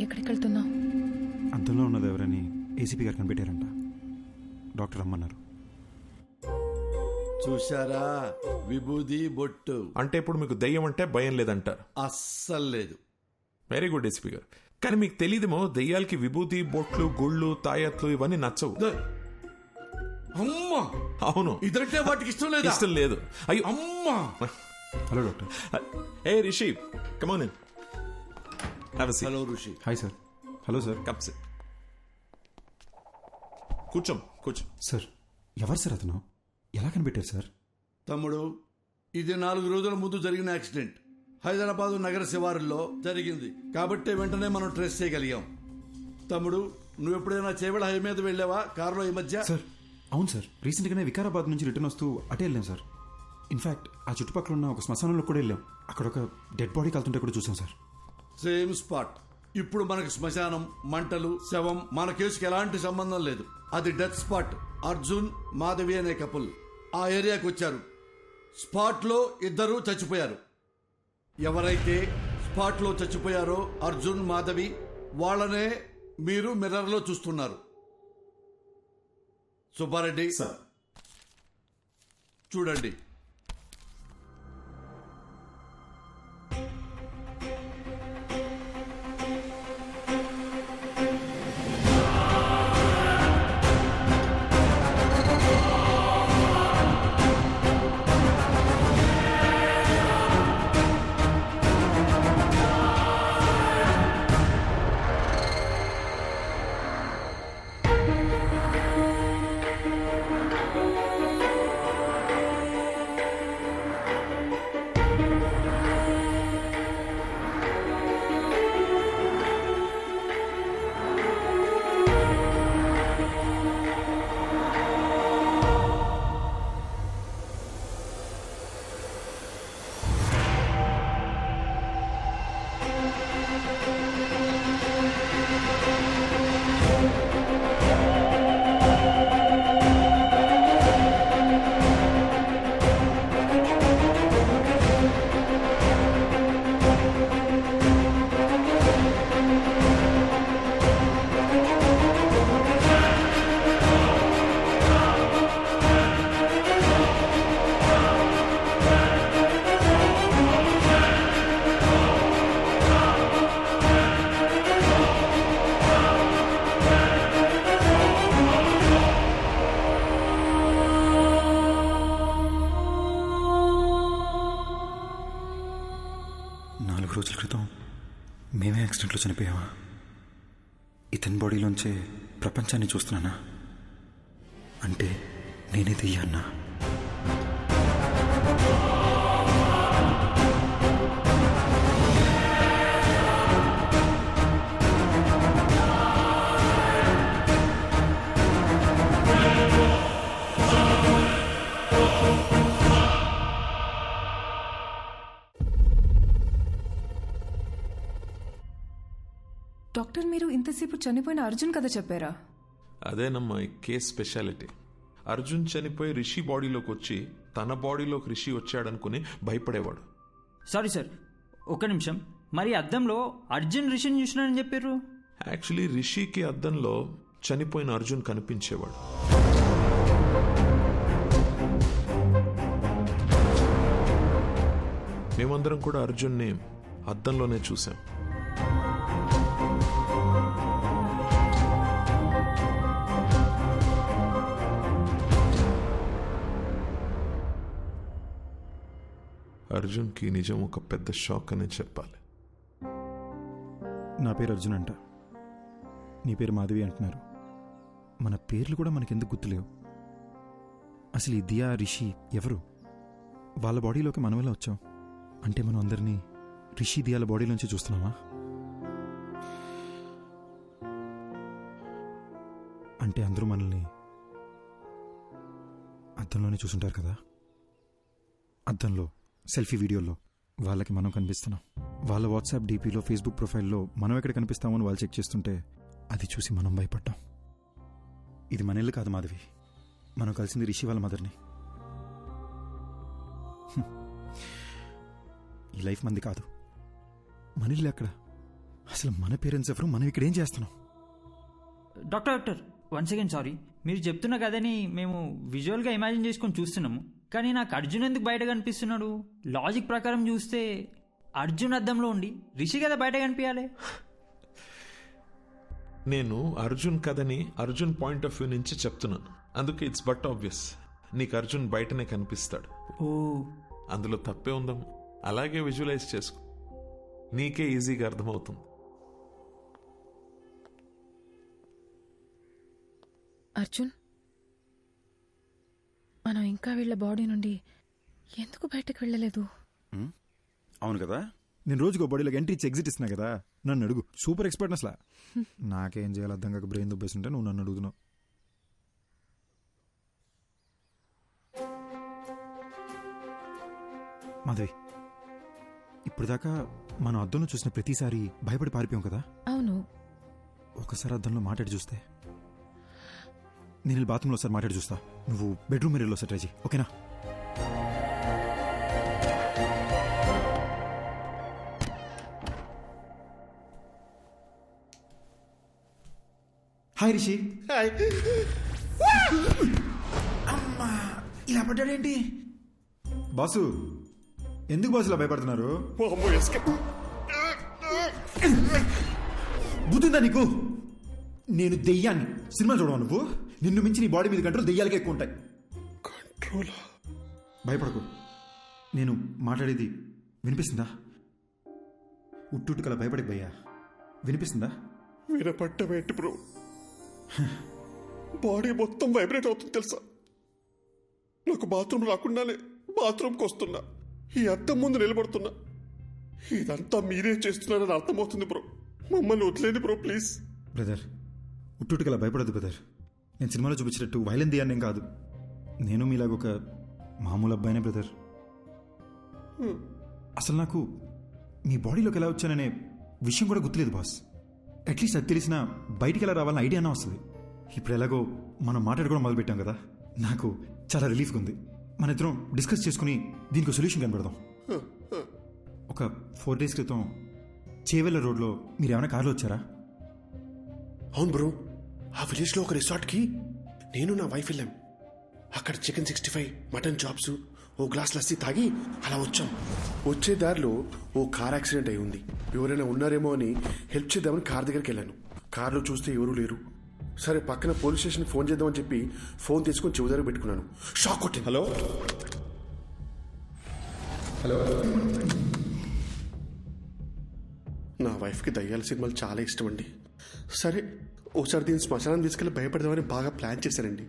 ఎక్కడికి వెళ్తున్నావు? అద్దంలో ఉన్నది ఎవరని ఏసీపీ గారు కనిపెట్టారంట. డాక్టర్ రమ్మన్నారు. చూశారా, విభూది బొట్టు. అంటే ఇప్పుడు మీకు దెయ్యం అంటే భయం లేదంటారు? అస్సలు లేదు. వెరీ గుడ్ ఏసీపీ గారు. కానీ మీకు తెలియదేమో, దెయ్యాలకి విభూతి, బొట్లు, గుళ్ళు, తాయత్లు ఇవన్నీ నచ్చవు. అమ్మా, అవును, ఇదంటే వాటికి ఇష్టం లేదు. ఇష్టం లేదు. అయ్యో అమ్మా. Hello doctor. ఏ Rishi, come on in. Have a seat. Hello Rishi. Hi sir. Hello sir. Come sit. కూర్చో. సార్, ఎవరు సార్ అతను? ఎలా కనిపెట్టారు సార్? తమ్ముడు, ఇది 4 రోజుల ముందు జరిగిన యాక్సిడెంట్. హైదరాబాదు నగర శివారుల్లో జరిగింది కాబట్టి వెంటనే మనం ట్రేస్ చేయగలిగాం. తమ్ముడు, నువ్వు ఎప్పుడైనా చేవెళ్ళ హై మీద వెళ్ళావా కారులో ఈ మధ్య? సార్ అవును సార్, రీసెంట్గానే వికారాబాద్ నుంచి రిటర్న్ వస్తూ అటే వెళ్ళాం సార్. ఇన్ఫాక్ట్ ఆ చుట్టుపక్కల ఉన్న ఒక శ్మశానంలో కూడా వెళ్ళాం. అక్కడ ఒక డెడ్ బాడీ కాలుతుంటే కూడా చూసాం సార్. Same spot. ఇప్పుడు మనకు శ్మశానం, మంటలు, శవం మన కేసుకి ఎలాంటి సంబంధం లేదు. అది డెత్ స్పాట్. అర్జున్, మాధవి అనే కపుల్ ఆ ఏరియాకి వచ్చారు. స్పాట్ లో 2 చచ్చిపోయారు. ఎవరైతే స్పాట్ లో చచ్చిపోయారో అర్జున్, మాధవి, వాళ్ళనే మీరు మిర్రర్ లో చూస్తున్నారు. సుబ్బారెడ్డి సార్, చూడండి. రోజుల క్రితం మేమే యాక్సిడెంట్లో చనిపోయావా? ఇతని బాడీలోంచే ప్రపంచాన్ని చూస్తున్నానా? అంటే నేనే దెయ్యాన్నా? డాక్టర్, మీరు ఇంతసేపు చనిపోయిన అర్జున్ కథ చెప్పారా? అదేనమ్మా ఈ కేస్ స్పెషాలిటీ. అర్జున్ చనిపోయి రిషి బాడీలోకి వచ్చి తన బాడీలోకి రిషి వచ్చాడనుకుని భయపడేవాడు. సారీ సార్, ఒక్క నిమిషం. మరి అద్దంలో అర్జున్ రిషిని చూసినానని చెప్పారు. యాక్చువల్లీ రిషికి అద్దంలో చనిపోయిన అర్జున్ కనిపించేవాడు. మేమందరం కూడా అర్జున్ని అద్దంలోనే చూసాం. అర్జున్కి నిజం ఒక పెద్ద షాక్ అనే చెప్పాలి. నా పేరు అర్జున్ అంట, నీ పేరు మాధవి అంటున్నారు. మన పేర్లు కూడా మనకెందుకు గుర్తులేవు? అసలు ఈ దియా, రిషి ఎవరు? వాళ్ళ బాడీలోకి మనం ఎలా వచ్చాం? అంటే మనం అందరినీ రిషి, దియాల బాడీలోంచి చూస్తున్నామా? అంటే అందరూ మనల్ని అద్దంలోనే చూసుంటారు కదా. అద్దంలో సెల్ఫీ వీడియోలో వాళ్ళకి మనం కనిపిస్తున్నాం. వాళ్ళ వాట్సాప్ డీపీలో, ఫేస్బుక్ ప్రొఫైల్లో మనం ఎక్కడ కనిపిస్తామని వాళ్ళు చెక్ చేస్తుంటే అది చూసి మనం భయపడ్డాం. ఇది మన ఇల్లు కాదు మాధవి, మనం కలిసింది రిషి వాళ్ళ మదర్ని. ఈ లైఫ్ మంది కాదు. మన ఇల్లు ఎక్కడ? అసలు మన పేరెంట్స్ ఎవరు, మనం ఇక్కడ ఏం చేస్తున్నాం? డాక్టర్ వన్ సెకండ్ సారీ, మీరు చెప్తున్న కదని మేము విజువల్గా ఇమాజిన్ చేసుకొని చూస్తున్నాము, కానీ నాకు అర్జున్ ఎందుకు బయట కనిపిస్తున్నాడు? లాజిక్ ప్రకారం చూస్తే అర్జున్ అద్దంలో ఉండి రిషి కదా బయట కనిపించాలి. నేను అర్జున్ కథని అర్జున్ పాయింట్ ఆఫ్ వ్యూ నుంచి చెప్తున్నాను, అందుకే ఇట్స్ బట్ ఆబ్వియస్ నీకు అర్జున్ బయటనే కనిపిస్తాడు. ఓ అందులో తప్పే ఉందమ్మా, అలాగే విజువలైజ్ చేసుకో, నీకే ఈజీగా అర్థమవుతుంది. అర్జున్, మనం ఇంకా వీళ్ళ బాడీ నుండి ఎందుకు బయటకు వెళ్ళలేదు? అవును కదా, నేను రోజుకో బాడీలోకి ఎంట్రీ ఇచ్చి ఎగ్జిట్ ఇస్తున్నా కదా. నన్ను అడుగు, సూపర్ ఎక్స్పర్ట్ అసలు. నాకేం చేయాలి అర్థం కాక బ్రెయిన్ దుబ్బేస్తుంటే నువ్వు నన్ను అడుగుతున్నావు. మాధవి, ఇప్పుడు దాకా మనం అద్దంలో చూసిన ప్రతిసారి భయపడి పారిపోయాం కదా. అవును. ఒకసారి అద్దంలో మాట్లాడి చూస్తే. నేను బాత్రూంలో ఒకసారి మాట్లాడి చూస్తా, నువ్వు బెడ్రూమ్ మిర్రర్లో ఒకసారి ట్రై చేయి, ఓకేనా? హాయ్ రిషి. అమ్మా, ఇలా పడ్డాడేంటి? బాసు, ఎందుకు బాసు ఇలా భయపడుతున్నారు? బుద్ధిందా నీకు? నేను దెయ్యాన్ని. సినిమా చూడవా నువ్వు? నిన్ను మించి నీ బాడీ మీద కంట్రోల్ దెయ్యాలకే ఎక్కువ ఉంటాయి. కంట్రోల్? భయపడకు, నేను మాట్లాడేది వినిపిస్తుందా? ఉట్టుకలా భయపడకు భయ్యా, వినిపిస్తుందా? వినపడ్డమేంటి బ్రో, బాడీ మొత్తం వైబ్రేట్ అవుతుంది తెలుసా. నాకు బాత్రూమ్ రాకుండానే బాత్రూమ్కి వస్తున్నా, ఈ అద్దం ముందు నిలబడుతున్నా. ఇదంతా మీరే చేస్తున్నారని అర్థమవుతుంది బ్రో. మమ్మల్ని వదిలేండి బ్రో ప్లీజ్. బ్రదర్, ఉట్టుకలా భయపడదు బ్రదర్. నేను సినిమాలో చూపించినట్టు వైలెన్ దియాన్నేం కాదు. నేను మీలాగొక మామూలు అబ్బాయినే బ్రదర్. అసలు నాకు మీ బాడీలోకి ఎలా వచ్చాననే విషయం కూడా గుర్తులేదు బాస్. అట్లీస్ట్ అది తెలిసినా బయటికి ఎలా రావాలని ఐడియా అన్నా వస్తుంది. ఇప్పుడు ఎలాగో మనం మాట్లాడుకోవడం మొదలుపెట్టాం కదా, నాకు చాలా రిలీఫ్గా ఉంది. మన ఇద్దరం డిస్కస్ చేసుకుని దీనికి సొల్యూషన్ కనబడదాం. ఒక 4 days క్రితం చేవెళ్ళ రోడ్లో మీరు ఏమైనా కార్లో వచ్చారా? అవును బ్రో, ఆ విలేజ్లో ఒక రిసార్ట్కి నేను నా వైఫ్ వెళ్ళాం. అక్కడ చికెన్ 65, మటన్ చాప్స్, ఓ గ్లాస్ లస్సీ తాగి అలా వచ్చాం. వచ్చే దారిలో ఓ కార్ యాక్సిడెంట్ అయి ఉంది. ఎవరైనా ఉన్నారేమో అని హెల్ప్ చేద్దామని కార్ దగ్గరికి వెళ్ళాను. కార్లో చూస్తే ఎవరూ లేరు. సరే పక్కన పోలీస్ స్టేషన్కి ఫోన్ చేద్దామని చెప్పి ఫోన్ తీసుకొని చెవి దగ్గర పెట్టుకున్నాను. షాక్ కొట్టింది. హలో హలో నా వైఫ్కి దయ్యాల సినిమాలు చాలా ఇష్టం అండి. సరే ఒకసారి దీన్ని శ్మశానం తీసుకెళ్ళి భయపడదామని బాగా ప్లాన్ చేశానండి.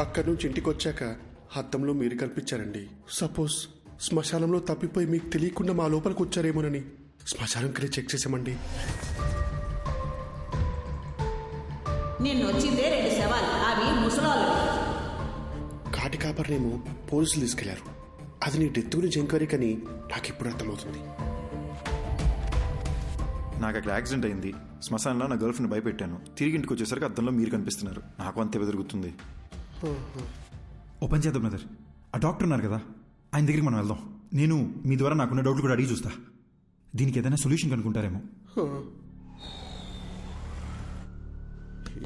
అక్కడి నుంచి ఇంటికి వచ్చాక అద్దంలో మీరు కనిపించారండి. సపోజ్ శ్మశానంలో తప్పిపోయి మీకు తెలియకుండా మా లోపలికి వచ్చారేమోనని శ్మశానంకి వెళ్ళి చెక్ చేసామండి. నిన్ను వచ్చిందే 2 శవాలు, అవి ముసలాలు. కాటి కాపర్నేమో పోలీసులు తీసుకెళ్లారు. అది నీ డెత్ గురించి ఎంక్వైరీ కానీ నాకు ఇప్పుడు అర్థమవుతుంది. నాకు అక్కడ యాక్సిడెంట్ అయింది, శ్మశానంలో నా గర్ల్ ఫ్రెండ్ భయపెట్టాను. తిరిగి ఇంటికి వచ్చేసరికి అద్దంలో మీరు కనిపిస్తున్నారు. నాకు అంతే బెదురుగుతుంది. ఓపెన్ చేద్దాం బ్రదర్. ఆ డాక్టర్ ఉన్నారు కదా, ఆయన దగ్గరికి మనం వెళ్దాం. నేను మీ ద్వారా నాకున్న డౌట్లు కూడా అడిగి చూస్తా. దీనికి ఏదైనా సొల్యూషన్ కనుక్కుంటారేమో.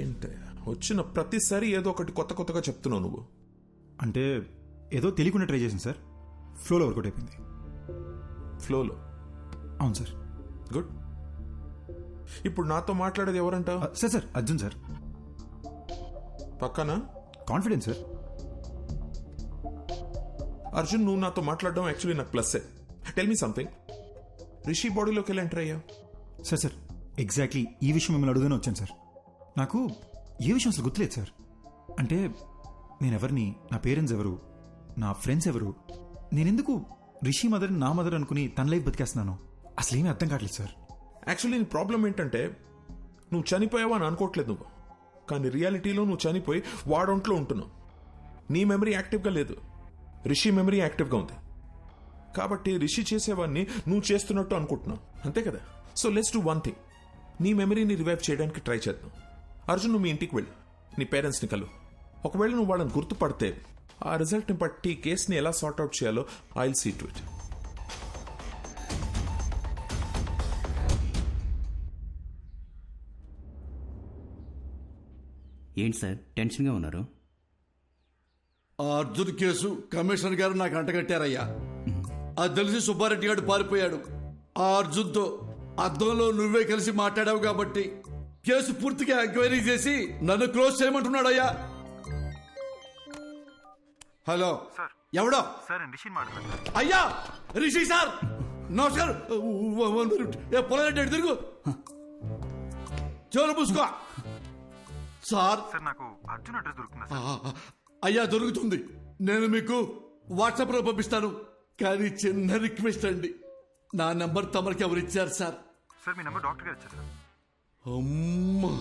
ఏంటి వచ్చిన ప్రతిసారి ఏదో ఒకటి కొత్త కొత్తగా చెప్తున్నావు నువ్వు? అంటే ఏదో తెలియకుండా ట్రై చేసింది సార్, ఫ్లోలో వర్కౌట్ అయిపోయింది. ఫ్లోలో? అవును సార్. గుడ్. ఇప్పుడు నాతో మాట్లాడేది ఎవరంట? Sir sir Arjun sir. పక్కన కాన్ఫిడెన్స్ సార్. అర్జున్, నువ్వు నాతో మాట్లాడడం యాక్చువల్లీ నాకు ప్లస్సే. టెల్ మీ సంథింగ్, రిషి బాడీలోకి ఎలా ఎంటర్ అయ్యా? సార్ సార్ ఎగ్జాక్ట్లీ ఈ విషయం మిమ్మల్ని అడుగునే వచ్చాను సార్. నాకు ఏ విషయం అసలు గుర్తులేదు సార్. అంటే నేనెవరిని, నా పేరెంట్స్ ఎవరు, నా ఫ్రెండ్స్ ఎవరు, నేనెందుకు రిషి మదర్ నా మదర్ అనుకుని తన లైఫ్ బతికేస్తున్నాను, అసలు ఏమీ అర్థం కావట్లేదు సార్. యాక్చువల్లీ నీ ప్రాబ్లం ఏంటంటే నువ్వు చనిపోయావా అని అనుకోవట్లేదు నువ్వు, కానీ రియాలిటీలో నువ్వు చనిపోయి వాడొంట్లో ఉంటున్నావు. నీ మెమరీ యాక్టివ్గా లేదు, రిషి మెమరీ యాక్టివ్గా ఉంది. కాబట్టి రిషి చేసేవాడిని నువ్వు చేస్తున్నట్టు అనుకుంటున్నావు, అంతే కదా? So let's do one thing, నీ మెమరీని రివైవ్ చేయడానికి ట్రై చేద్దాం. అర్జున్, నువ్వు మీ ఇంటికి వెళ్ళు, నీ పేరెంట్స్ని కలు. ఒకవేళ నువ్వు వాళ్ళని గుర్తుపడితే ఆ రిజల్ట్ని బట్టి కేసుని ఎలా సార్ట్అవుట్ చేయాలో I will see to it. ఏంటి సార్ టెన్షన్గా ఉన్నారు? ఆ అర్జున్ కేసు కమిషనర్ గారు నాకు అంటగట్టారయ్యా. అది తెలిసి సుబ్బారెడ్డి గారు పారిపోయాడు. ఆ అర్జున్తో అద్దంలో నువ్వే కలిసి మాట్లాడావు కాబట్టి కేసు పూర్తిగా ఎంక్వైరీ చేసి నన్ను క్లోజ్ చేయమంటున్నాడు అయ్యా. హలో ఎవడో అయ్యా రిషి సార్ నమస్కారం. పొలం తిరుగు చెవులు పూసుకో సార్. నాకు అర్జున్ అడ్రస్ దొరుకుతుందా? అయ్యా దొరుకుతుంది. నేను మీకు వాట్సాప్ లో పంపిస్తాను. కానీ చిన్న రిక్వెస్ట్ అండి, నా నంబర్ తమరికి ఎవరు ఇచ్చారు సార్? సార్ మీ నంబర్ డాక్టర్ గారు ఇచ్చారు సార్. అమ్మా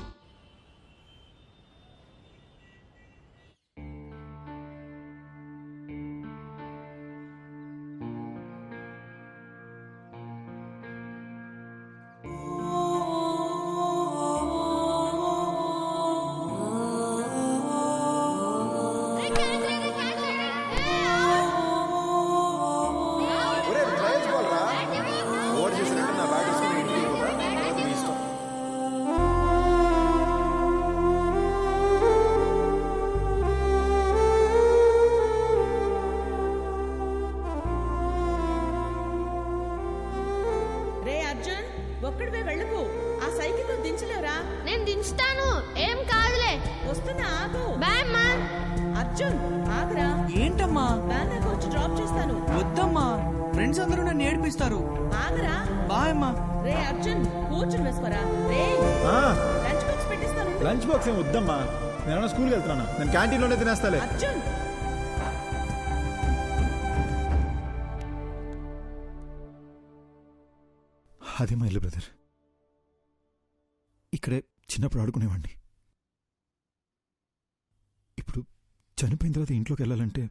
ఒక్కడివే వెళ్ళకు. ఆ సైకిల్ దించలేవురా? నేను దించుతాను, ఏం కాదులే. వస్తున్నా ఆగు. బాయ్ అమ్మా. అర్జున్ ఆగురా. ఏంటమ్మా? వ్యాన్ దాకా వచ్చి డ్రాప్ చేస్తాను. వద్దమ్మా, ఫ్రెండ్స్ అందరూ నన్ను ఏడిపిస్తారు. ఆగురా. బాయ్ అమ్మా. రే అర్జున్ కూర్చుని వేసుకోరా. రే లంచ్ బాక్స్ పెట్టిస్తాను. లంచ్ బాక్స్ ఏం వద్దమ్మా, నేను స్కూల్కి వెళ్తున్నాను. నేను క్యాంటీన్లోనే తినేస్తాలే. అర్జున్ అదే మా ఇల్లు బ్రదర్. ఇక్కడే చిన్నప్పుడు ఆడుకునేవాడిని. ఇప్పుడు చనిపోయిన తర్వాత ఇంట్లోకి వెళ్ళాలంటే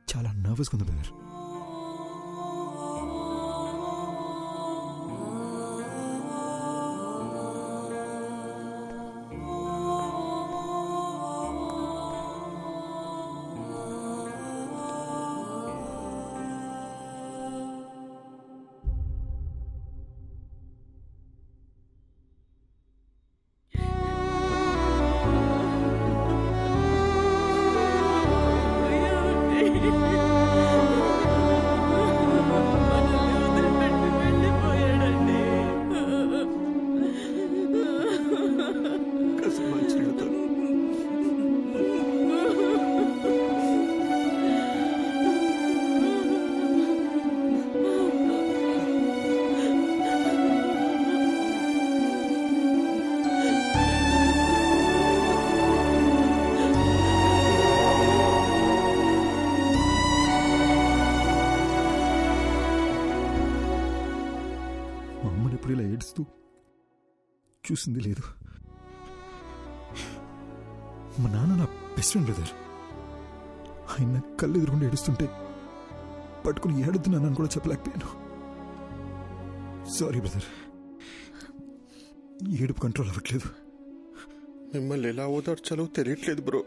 చాలా నర్వస్గా ఉంది బ్రదర్. ఇలా ఏడుస్తూ చూసింది లేదు. మా నాన్న నా బెస్ట్ ఫ్రెండ్ బ్రదర్. ఆయన కళ్ళు ఎదురుకుండా ఏడుస్తుంటే పట్టుకుని ఏడుద్దు నాన్నని కూడా చెప్పలేకపోయాను. సారీ బ్రదర్, ఏడుపు కంట్రోల్ అవ్వట్లేదు. మిమ్మల్ని ఎలా ఓదార్చాలో తెలియట్లేదు బ్రో.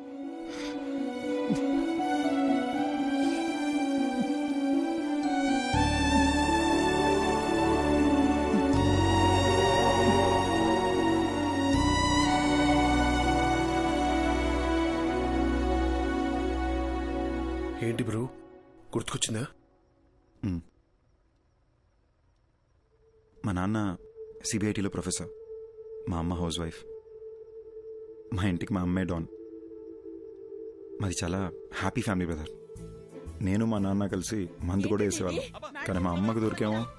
ఏంటి బ్రో గుర్తుకొచ్చిందా? మా నాన్న సిబిఐటీలో ప్రొఫెసర్, మా అమ్మ హౌస్ వైఫ్. మా ఇంటికి మా అమ్మే డాన్. మాది చాలా హ్యాపీ ఫ్యామిలీ బ్రదర్. నేను మా నాన్న కలిసి మందు కూడా వేసేవాళ్ళం. కానీ మా అమ్మకు దొరికేమో